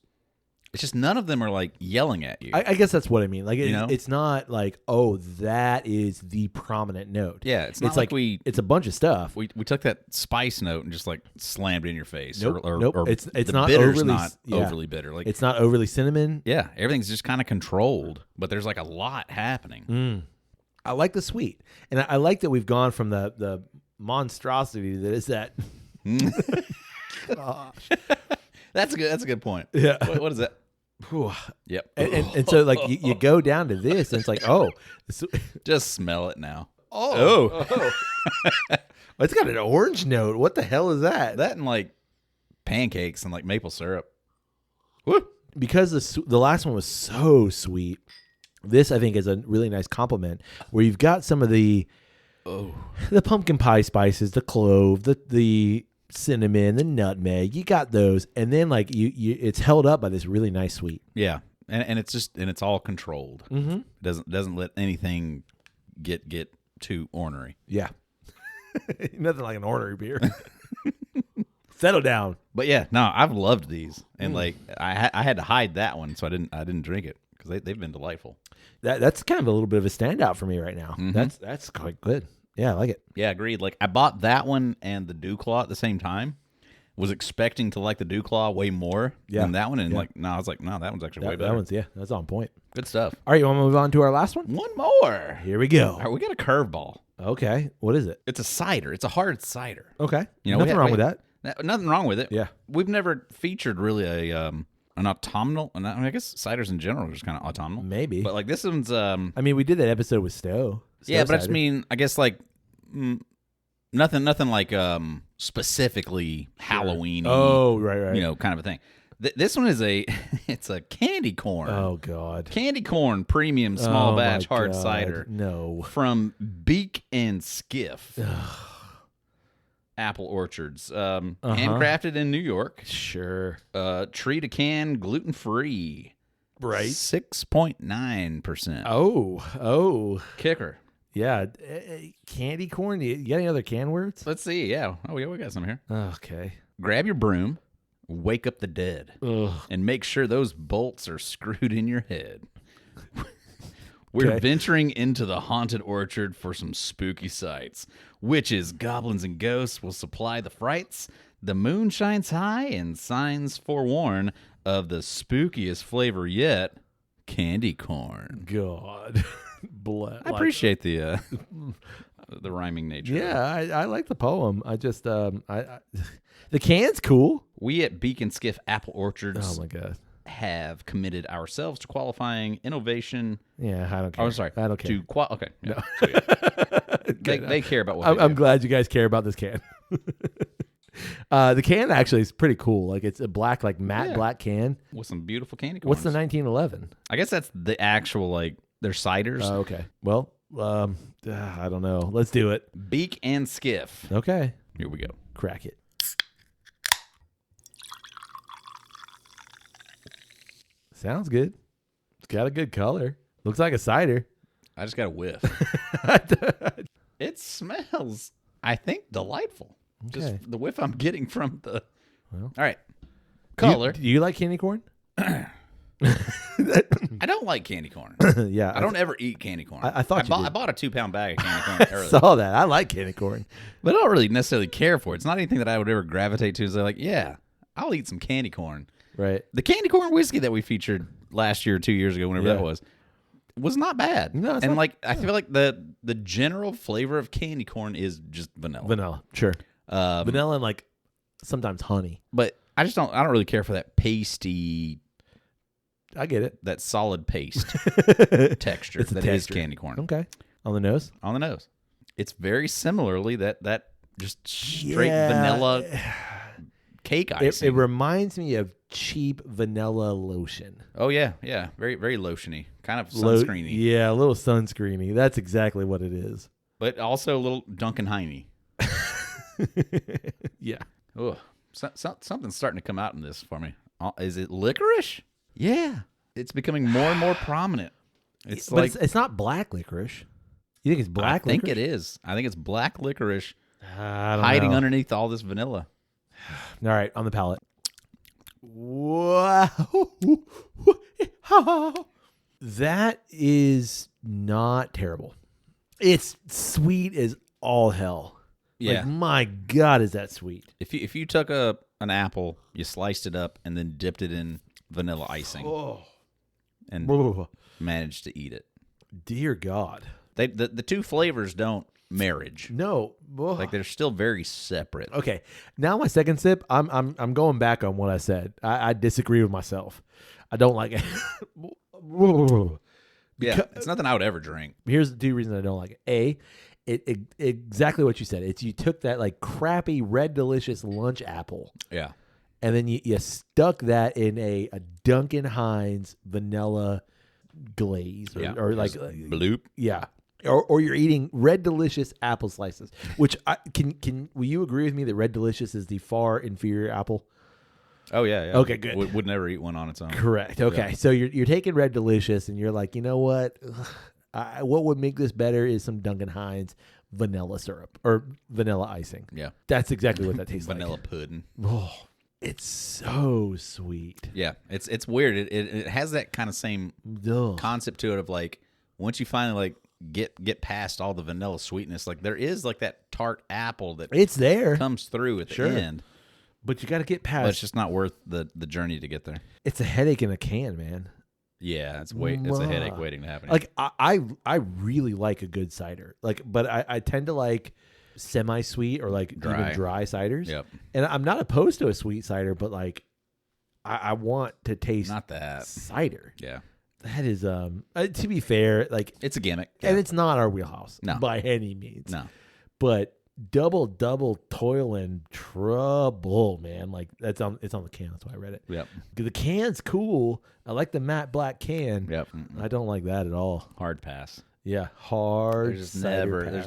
It's just none of them are like yelling at you. I guess that's what I mean. Like, You know? it's not like, oh, that is the prominent note. Yeah, it's not like we it's a bunch of stuff. we took that spice note and just like slammed it in your face. Nope, Or nope. It's the not bitter's overly- not yeah. overly bitter. Like It's not overly cinnamon. yeah, everything's just kind of controlled, but there's like a lot happening. I like the sweet, and I like that we've gone from the monstrosity that is that. Gosh. That's a good point. Yeah. What is that? Whew. Yep. And so like you go down to this, and it's like, oh, Just smell it now. oh, it's got an orange note. What the hell is that? That and like pancakes and like maple syrup. Woo. Because the last one was so sweet. This, I think, is a really nice compliment where you've got some of the pumpkin pie spices, the clove, the cinnamon, the nutmeg. You got those, and then like you it's held up by this really nice sweet. Yeah, and it's all controlled. Mm-hmm. Doesn't let anything get too ornery. Yeah, nothing like an ornery beer. Settle down. But yeah, no, I've loved these, and like I had to hide that one, so I didn't drink it because they've been delightful. That's kind of a little bit of a standout for me right now. Mm-hmm. That's quite good. Yeah, I like it. Yeah, agreed. Like I bought that one and the Dew Claw at the same time. Was expecting to like the Dew Claw way more than that one, and I was like, no, that one's actually way better. That's on point. Good stuff. All right, you want to move on to our last one? One more. Here we go. All right, we got a curveball. Okay, what is it? It's a cider. It's a hard cider. Okay, You know, nothing wrong with that. Nothing wrong with it. Yeah. We've never featured really an autumnal. And I guess ciders in general are just kind of autumnal. Maybe, But like this one's. I mean, we did that episode with Stowe. Yeah, but I just cider. mean, I guess like nothing like specifically Halloween. Oh, right. You know, kind of a thing. This one is it's a candy corn. Oh God. Candy corn premium small Oh, batch my hard God. cider No. from Beak and Skiff. Apple Orchards. Handcrafted in New York. Sure. Tree to can, gluten free. Right. 6.9%. Oh. Kicker. Yeah. Candy corn. You got any other can words? Let's see. Yeah. Oh, yeah, we got some here. Okay. Grab your broom, wake up the dead, Ugh. and make sure those bolts are screwed in your head. We're venturing into the haunted orchard for some spooky sights. Witches, goblins, and ghosts will supply the frights. The moon shines high, and signs forewarn of the spookiest flavor yet, candy corn. God. I appreciate the rhyming nature. Yeah, I like the poem. I just the can's cool. We at Beacon Skiff Apple Orchards Oh my God. have committed ourselves to qualifying innovation. Yeah, I don't care. Oh, sorry. I don't care. Okay. Yeah. No. So, yeah. they care about what I'm glad you guys care about this can. The can actually is pretty cool. Like it's a black, like matte black can with some beautiful candy corn. What's the 1911? I guess that's the actual they're ciders. Oh, okay. Well, I don't know. Let's do it. Beak and Skiff. Okay. Here we go. Crack it. Sounds good. It's got a good color. Looks like a cider. I just got a whiff. It smells, I think, delightful. Okay. Just the whiff I'm getting from the... Well, all right. Color. Do you like candy corn? I don't like candy corn. Yeah. I don't ever eat candy corn. I thought I bought a 2-pound bag of candy corn I earlier. saw that. I like candy corn. But I don't really necessarily care for it. It's not anything that I would ever gravitate to. So like, yeah, I'll eat some candy corn. Right. The candy corn whiskey that we featured last year or 2 years ago, whenever that was not bad. No, it's and not, I feel like the general flavor of candy corn is just vanilla. Vanilla, sure. Vanilla and like sometimes honey. But I don't really care for that pasty. I get it. That solid paste texture It's a that texture. is candy corn. Okay. On the nose? On the nose. It's very similarly that just straight vanilla cake icing. It reminds me of cheap vanilla lotion. Oh yeah. Very, very lotiony. Kind of sunscreeny. Yeah, a little sunscreeny. That's exactly what it is. But also a little Duncan Hiney. Yeah. Oh, something's starting to come out in this for me. Is it licorice? Yeah. It's becoming more and more prominent. It's but it's not black licorice. You think it's black licorice? I think it is. I think it's black licorice I don't hiding know. underneath all this vanilla. All right, on the palate. Wow. That is not terrible. It's sweet as all hell. Yeah. Like, my God, is that sweet. If you took an apple, you sliced it up, and then dipped it in vanilla icing and managed to eat it. Dear God. The two flavors don't marriage. No. Like they're still very separate. Okay. Now my second sip, I'm going back on what I said. I disagree with myself. I don't like it. Yeah, it's nothing I would ever drink. Here's the two reasons I don't like it. It exactly what you said. It's you took that like crappy Red Delicious lunch apple. Yeah. And then you stuck that in a Duncan Hines vanilla glaze or like bloop. Yeah. Or you're eating Red Delicious apple slices, which will you agree with me that Red Delicious is the far inferior apple? Oh yeah. Okay, good. Would never eat one on its own. Correct. Okay, so you're taking Red Delicious and you're like, you know what? What would make this better is some Duncan Hines vanilla syrup or vanilla icing. Yeah, that's exactly what that tastes like. Vanilla pudding. Oh, it's so sweet. Yeah, it's weird. It has that kind of same concept to it of like once you finally like get past all the vanilla sweetness, like there is like that tart apple that it's there comes through at the end. But you got to get past. But it's just not worth the journey to get there. It's a headache in a can, man. Yeah, it's a headache waiting to happen. Like I really like a good cider. Like, but I tend to like semi-sweet or like even dry ciders. Yep. And I'm not opposed to a sweet cider, but like I want to taste not that cider. Yeah. That is to be fair, like it's a gimmick. And it's not our wheelhouse by any means. No. But double toil and trouble, man. Like it's on the can. That's why I read it. Yep. The can's cool. I like the matte black can. Yep. I don't like that at all. Hard pass. Yeah, hard. There's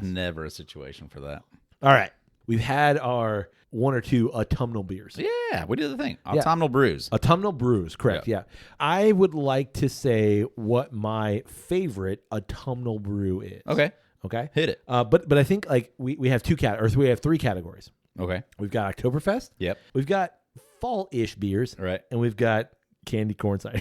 never a situation for that. All right, we've had our one or two autumnal beers. Yeah, we did the thing. Autumnal Brews. Autumnal Brews, correct. Yep. Yeah, I would like to say what my favorite autumnal brew is. Okay, hit it. But I think like we have we have three categories. Okay, we've got Oktoberfest. Yep. We've got fall-ish beers. Right. And we've got candy corn cider.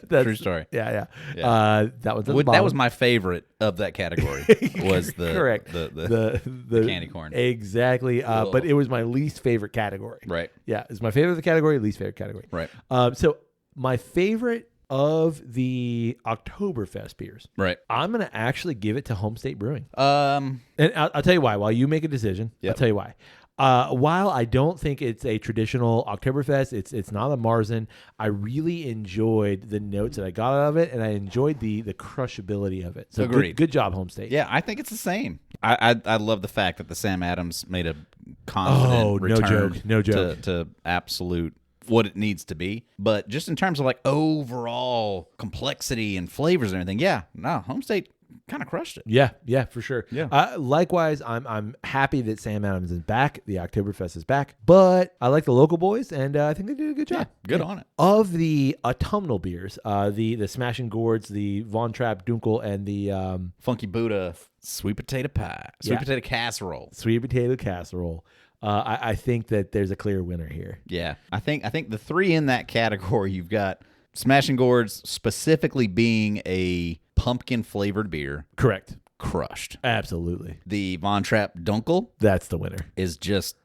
True story. Yeah. That was that was my favorite of that category. Was the correct the candy corn. Exactly. But it was my least favorite category. Right. Yeah, it's my favorite of the category, least favorite category. Right. So my favorite of the Oktoberfest beers. Right. I'm gonna actually give it to Home State Brewing. And I'll tell you why. While you make a decision, I'll tell you why. While I don't think it's a traditional Oktoberfest, it's not a Marzen. I really enjoyed the notes that I got out of it, and I enjoyed the crushability of it. So agreed. Good job, Home State. Yeah, I think it's the same. I love the fact that the Sam Adams made a confident return. No joke. To absolute what it needs to be. But just in terms of like overall complexity and flavors and everything, Home State kind of crushed it. Yeah, for sure. Yeah. Likewise, I'm happy that Sam Adams is back. The Oktoberfest is back. But I like the local boys, and I think they did a good job. Yeah, good on it. Of the autumnal beers, the Smashing Gourds, the Von Trapp Dunkel, and the Funky Buddha sweet potato pie, sweet potato casserole. Sweet potato casserole. I think that there's a clear winner here. Yeah, I think the three in that category, you've got Smashing Gourds specifically being a pumpkin flavored beer. Correct. Crushed. Absolutely. The Von Trapp Dunkel. That's the winner. Is just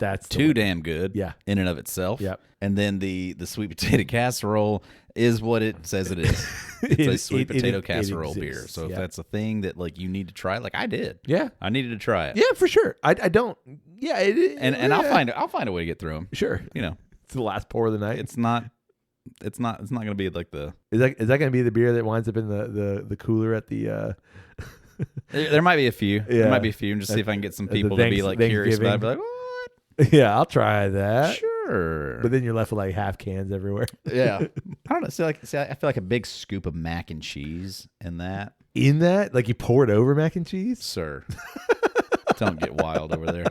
That's too damn good. Yeah. In and of itself. Yep. And then the sweet potato casserole is what it says it is. It's a sweet potato casserole beer. So if that's a thing that like you need to try, like I did. Yeah. I needed to try it. Yeah, for sure. I don't. Yeah. And I'll find a way to get through them. Sure. You know, it's the last pour of the night. It's not going to be like the. Is that going to be the beer that winds up in the cooler at the? There might be a few. Yeah. There might be a few, and just see if I can get some people to be like curious about it. Be like, what? Yeah, I'll try that. Sure. But then you're left with like half cans everywhere. Yeah. I don't know. I feel like a big scoop of mac and cheese in that. In that, like you pour it over mac and cheese, sir. Don't get wild over there.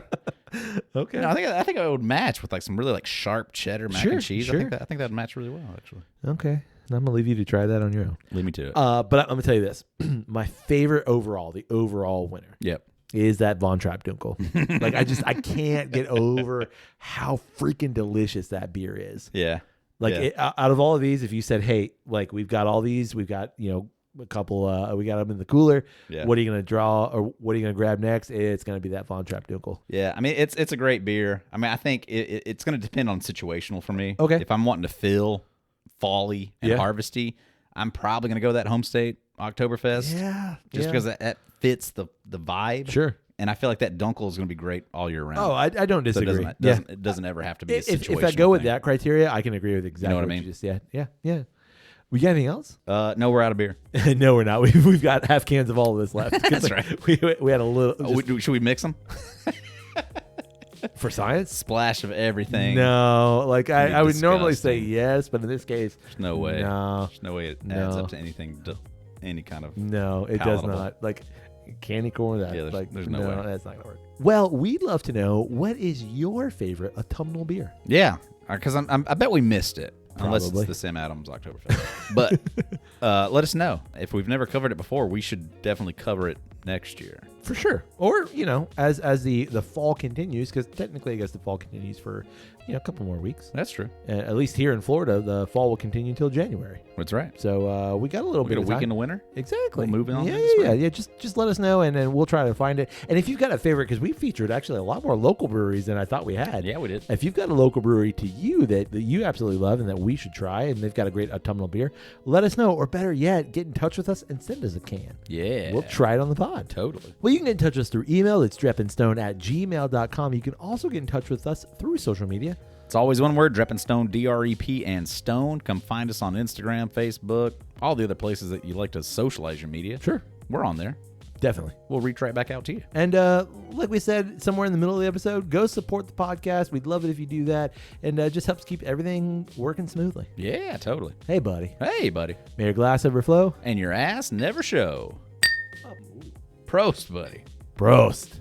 Okay. No, I think it would match with like some really like sharp cheddar mac and cheese. Sure. I think that would match really well, actually. Okay. I'm gonna leave you to try that on your own. Leave me to it. But I'm gonna tell you this: my favorite the overall winner. Yep. Is that Von Trapp Dunkel. Like I can't get over how freaking delicious that beer is. Yeah. Like out of all of these, if you said, hey, like we've got all these, we've got, a couple, we got them in the cooler. Yeah. What are you going to draw or what are you going to grab next? It's going to be that Von Trapp Dunkel. Yeah. I mean, it's a great beer. I mean, I think it's going to depend on situational for me. Okay. If I'm wanting to feel fall-y and harvesty, I'm probably going to go that Home State Oktoberfest. Yeah. Just because that fits the vibe. Sure. And I feel like that Dunkel is going to be great all year round. Oh, I don't disagree. So it doesn't ever have to be a situational If I go with thing. that criteria, I can agree with exactly what I mean? you just said. Yeah. We got anything else? No, we're out of beer. No, we're not. We've got half cans of all of this left. That's right. We had a little. Should we mix them? For science? Splash of everything. No, like I would normally say disgusting. yes, but in this case, There's no way. No, There's no way it adds up to anything, any kind of. no, it palatable. does not. Like candy corn, that there's no way. that's not gonna work. Well, we'd love to know what is your favorite autumnal beer. Yeah, because I bet we missed it. Unless Probably. it's the Sam Adams Oktoberfest. But let us know. If we've never covered it before, we should definitely cover it next year. For sure. Or, as the fall continues, because technically I guess the fall continues for, a couple more weeks. That's true. At least here in Florida, the fall will continue until January. That's right. So we got a little bit of a week time. in the winter. Exactly. We'll move on. Yeah. Just let us know, and we'll try to find it. And if you've got a favorite, because we featured actually a lot more local breweries than I thought we had. Yeah, we did. If you've got a local brewery to you that you absolutely love and that we should try, and they've got a great autumnal beer, let us know. Or better yet, get in touch with us and send us a can. Yeah. We'll try it on the pod. Totally. Well, you can get in touch with us through email. It's drepandstone@gmail.com. You can also get in touch with us through social media. It's always one word, Drep and Stone, DREP and Stone. Come find us on Instagram, Facebook, all the other places that you like to socialize your media. Sure. We're on there. Definitely. We'll reach right back out to you. And like we said, somewhere in the middle of the episode, go support the podcast. We'd love it if you do that. And just helps keep everything working smoothly. Yeah, totally. Hey, buddy. Hey, buddy. May your glass overflow. And your ass never show. Prost, buddy. Prost.